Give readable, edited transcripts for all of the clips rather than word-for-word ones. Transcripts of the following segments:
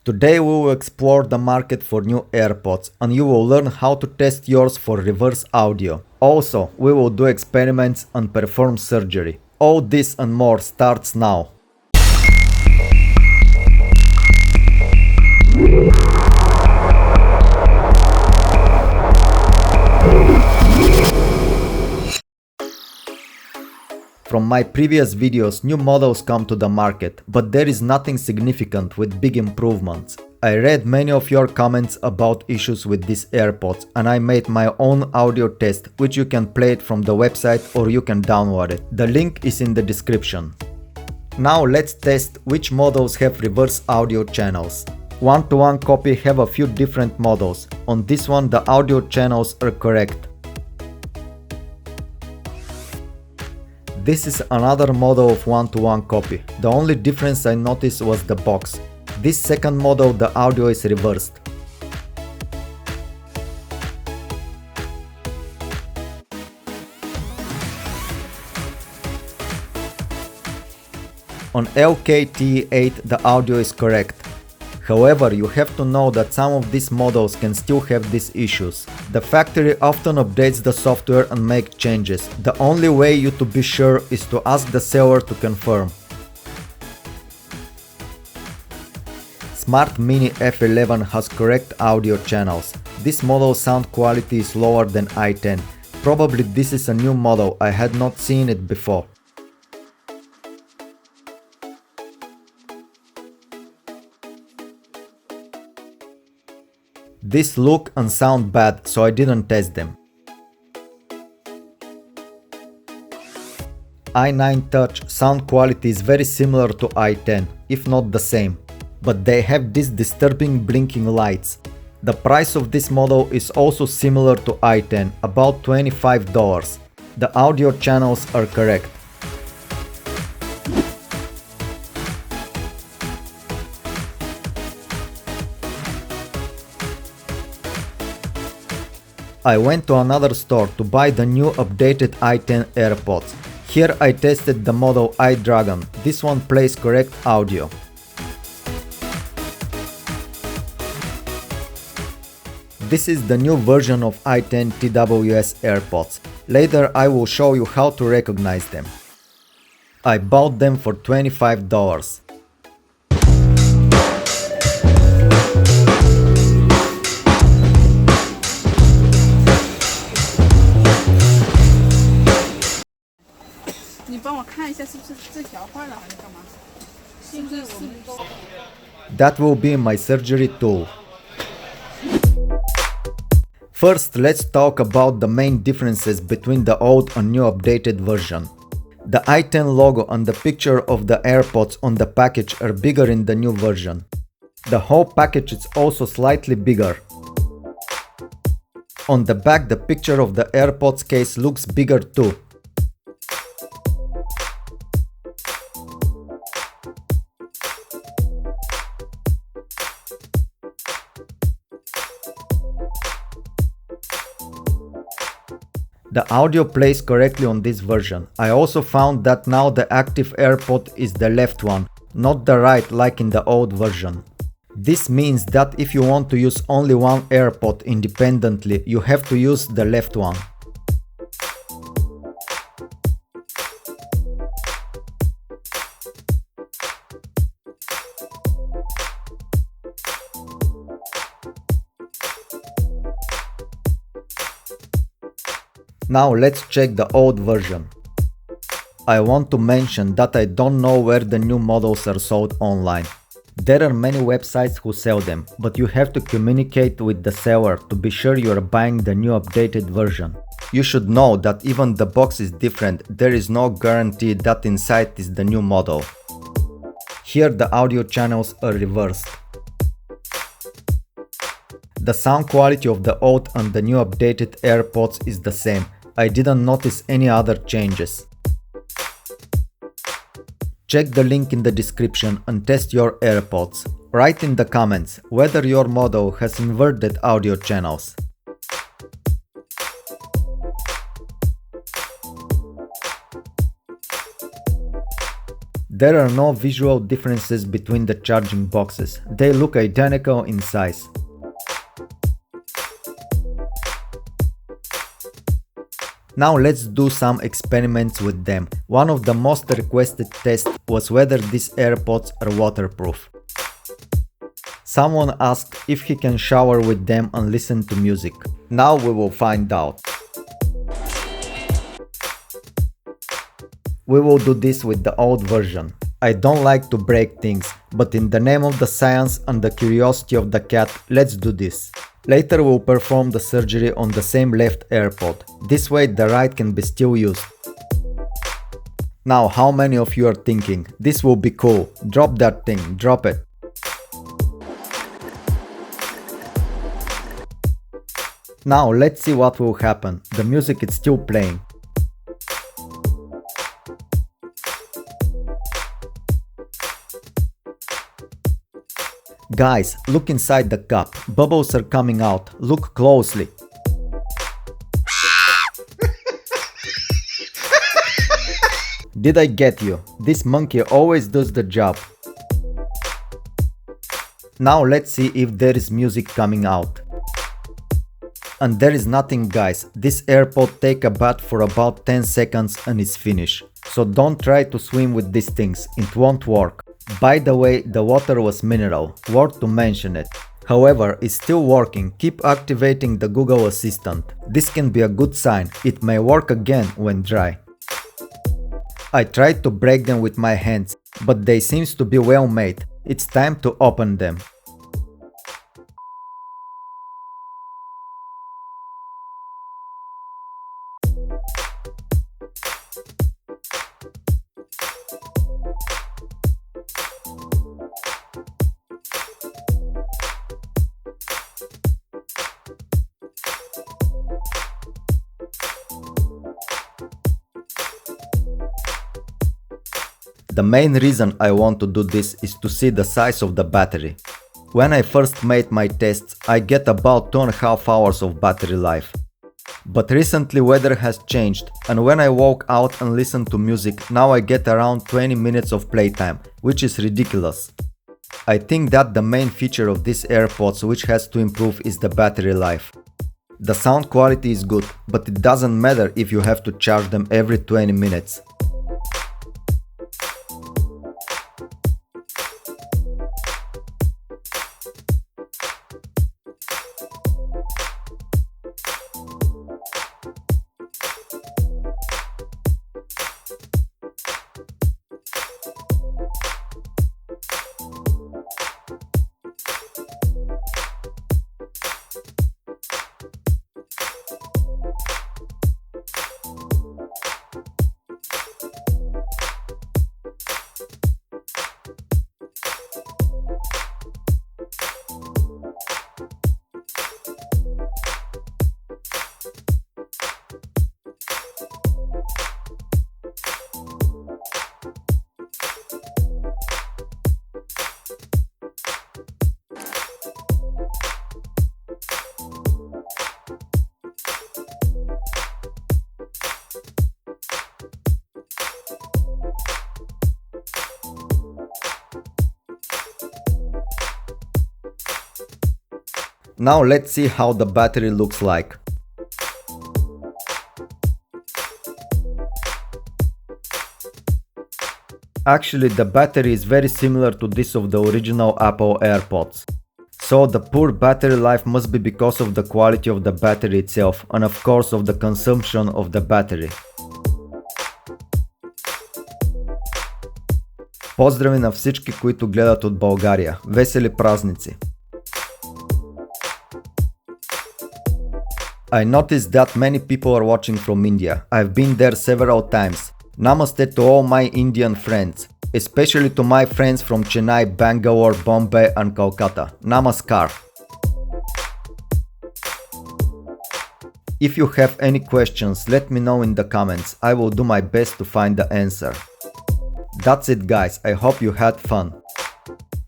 Today we will explore the market for new AirPods and you will learn how to test yours for reverse audio. Also, we will do experiments and perform surgery. All this and more starts now. From my previous videos, new models come to the market, but there is nothing significant with big improvements. I read many of your comments about issues with these AirPods and I made my own audio test, which you can play it from the website or you can download it. The link is in the description. Now let's test which models have reverse audio channels. One-to-one copy have a few different models. On this one the audio channels are correct. This is another model of one-to-one copy. The only difference I noticed was the box. This second model the audio is reversed. On LKT8 the audio is correct. However, you have to know that some of these models can still have these issues. The factory often updates the software and make changes. The only way you to be sure is to ask the seller to confirm. Smart Mini F11 has correct audio channels. This model sound quality is lower than i10. Probably this is a new model, I had not seen it before. These look and sound bad, so I didn't test them. i9 Touch sound quality is very similar to i10, if not the same, but they have these disturbing blinking lights. The price of this model is also similar to i10, about $25. The audio channels are correct. I went to another store to buy the new updated i10 AirPods. Here I tested the model iDragon. This one plays correct audio. This is the new version of i10 TWS AirPods. Later I will show you how to recognize them. I bought them for $25. That will be my surgery tool. First, let's talk about the main differences between the old and new updated version. The i10 logo and the picture of the AirPods on the package are bigger in the new version. The whole package is also slightly bigger. On the back, the picture of the AirPods case looks bigger too. The audio plays correctly on this version. I also found that now the active AirPod is the left one, not the right like in the old version. This means that if you want to use only one AirPod independently, you have to use the left one. Now let's check the old version. I want to mention that I don't know where the new models are sold online. There are many websites who sell them, but you have to communicate with the seller to be sure you are buying the new updated version. You should know that even the box is different, there is no guarantee that inside is the new model. Here the audio channels are reversed. The sound quality of the old and the new updated AirPods is the same. I didn't notice any other changes. Check the link in the description and test your AirPods. Write in the comments whether your model has inverted audio channels. There are no visual differences between the charging boxes. They look identical in size. Now let's do some experiments with them. One of the most requested tests was whether these AirPods are waterproof. Someone asked if he can shower with them and listen to music. Now we will find out. We will do this with the old version. I don't like to break things, but in the name of the science and the curiosity of the cat, let's do this. Later we'll perform the surgery on the same left AirPod. This way the right can be still used. Now how many of you are thinking, this will be cool, drop that thing, drop it. Now let's see what will happen. The music is still playing. Guys, look inside the cup. Bubbles are coming out. Look closely. Did I get you? This monkey always does the job. Now let's see if there is music coming out. And there is nothing, guys. This AirPod take a bath for about 10 seconds and it's finished. So don't try to swim with these things, it won't work. By the way, the water was mineral, worth to mention it. However, it's still working. Keep activating the Google Assistant. This can be a good sign. It may work again when dry. I tried to break them with my hands, but they seems to be well made. It's time to open them. The main reason I want to do this is to see the size of the battery. When I first made my tests, I get about 2.5 hours of battery life. But recently weather has changed, and when I walk out and listen to music, now I get around 20 minutes of playtime, which is ridiculous. I think that the main feature of these AirPods which has to improve is the battery life. The sound quality is good, but it doesn't matter if you have to charge them every 20 minutes. Now let's see how the battery looks like. Actually, the battery is very similar to this of the original Apple AirPods. So the poor battery life must be because of the quality of the battery itself and of course of the consumption of the battery. Поздрави на всички, които гледат от България. Весели празници! I noticed that many people are watching from India. I've been there several times. Namaste to all my Indian friends, especially to my friends from Chennai, Bangalore, Bombay and Kolkata. Namaskar. If you have any questions, let me know in the comments. I will do my best to find the answer. That's it, guys. I hope you had fun.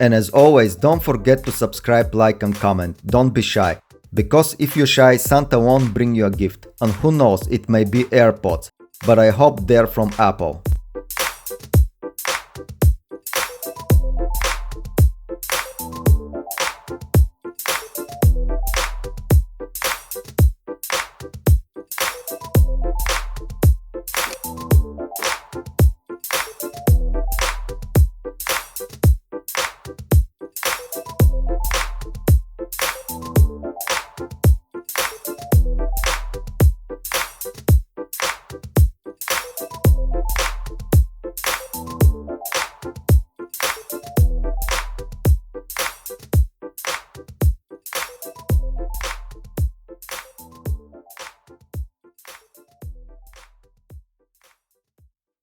And as always, don't forget to subscribe, like and comment. Don't be shy. Because if you're shy, Santa won't bring you a gift. And who knows, it may be AirPods. But I hope they're from Apple.